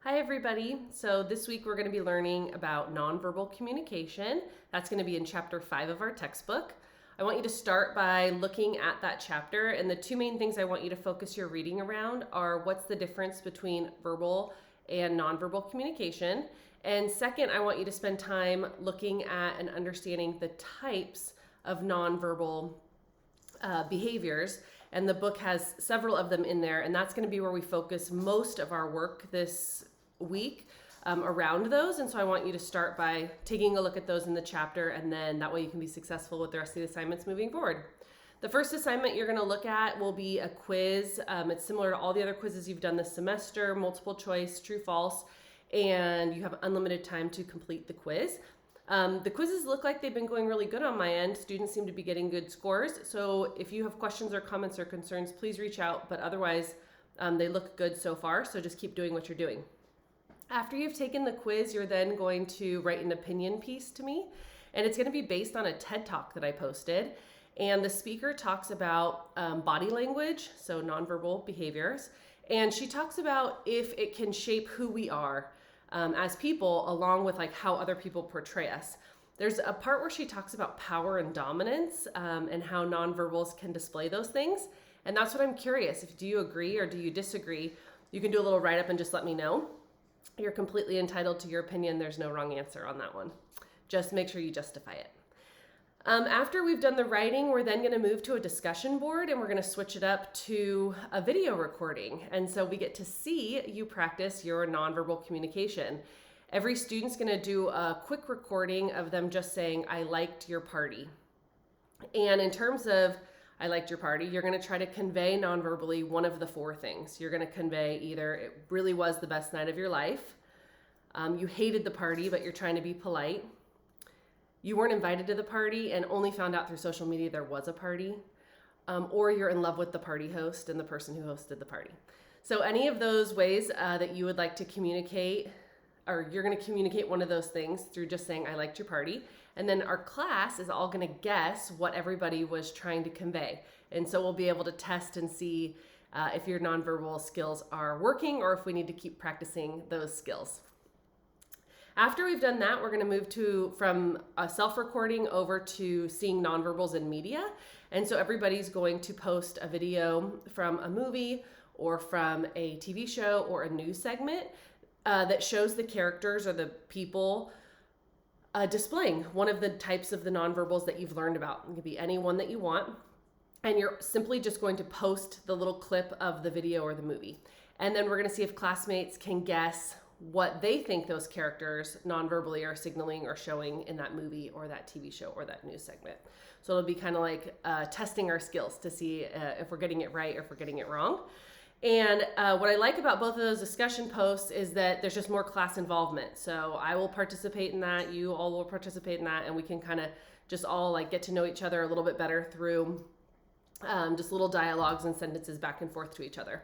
Hi everybody. So this week we're going to be learning about nonverbal communication. That's going to be in chapter 5 of our textbook. I want you to start by looking at that chapter, and the two main things I want you to focus your reading around are what's the difference between verbal and nonverbal communication. And second, I want you to spend time looking at and understanding the types of nonverbal behaviors. And the book has several of them in there, and that's going to be where we focus most of our work this week around those. And so I want you to start by taking a look at those in the chapter, and then that way you can be successful with the rest of the assignments moving forward. The first assignment you're going to look at will be a quiz. It's similar to all the other quizzes you've done this semester, multiple choice, true, false, and you have unlimited time to complete the quiz. The quizzes look like they've been going really good on my end. Students seem to be getting good scores. So if you have questions or comments or concerns, please reach out. But otherwise, they look good so far. So just keep doing what you're doing. After you've taken the quiz, you're then going to write an opinion piece to me. And it's going to be based on a TED Talk that I posted. And the speaker talks about body language, so nonverbal behaviors. And she talks about if it can shape who we are as people, along with like how other people portray us. There's a part where she talks about power and dominance and how nonverbals can display those things. And that's what I'm curious. Do you agree or do you disagree? You can do a little write-up and just let me know. You're completely entitled to your opinion. There's no wrong answer on that one. Just make sure you justify it. After we've done the writing, we're then going to move to a discussion board, and we're going to switch it up to a video recording. And so we get to see you practice your nonverbal communication. Every student's going to do a quick recording of them just saying, "I liked your party." And in terms of "I liked your party," you're going to try to convey nonverbally one of the four things. You're going to convey either it really was the best night of your life, you hated the party, but you're trying to be polite, you weren't invited to the party and only found out through social media there was a party, or you're in love with the party host and the person who hosted the party. So any of those ways that you would like to communicate, or you're going to communicate one of those things through just saying, "I liked your party." And then our class is all going to guess what everybody was trying to convey. And so we'll be able to test and see if your nonverbal skills are working or if we need to keep practicing those skills. After we've done that, we're going to move from a self-recording over to seeing nonverbals in media. And so everybody's going to post a video from a movie or from a TV show or a news segment that shows the characters or the people displaying one of the types of the nonverbals that you've learned about. It could be any one that you want. And you're simply just going to post the little clip of the video or the movie. And then we're going to see if classmates can guess what they think those characters nonverbally are signaling or showing in that movie or that TV show or that news segment. So it'll be kind of like testing our skills to see if we're getting it right or if we're getting it wrong. And what I like about both of those discussion posts is that there's just more class involvement. So I will participate in that, you all will participate in that, and we can kind of just all like get to know each other a little bit better through just little dialogues and sentences back and forth to each other.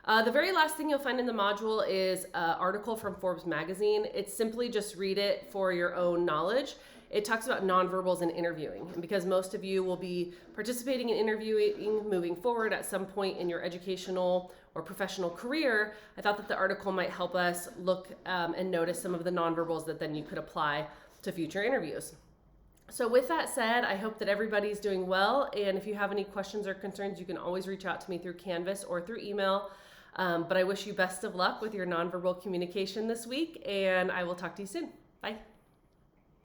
The very last thing you'll find in the module is an article from Forbes magazine. It's simply just read it for your own knowledge. It talks about nonverbals and interviewing. And because most of you will be participating in interviewing moving forward at some point in your educational or professional career, I thought that the article might help us look and notice some of the nonverbals that then you could apply to future interviews. So with that said, I hope that everybody's doing well. And if you have any questions or concerns, you can always reach out to me through Canvas or through email. But I wish you best of luck with your nonverbal communication this week, and I will talk to you soon. Bye.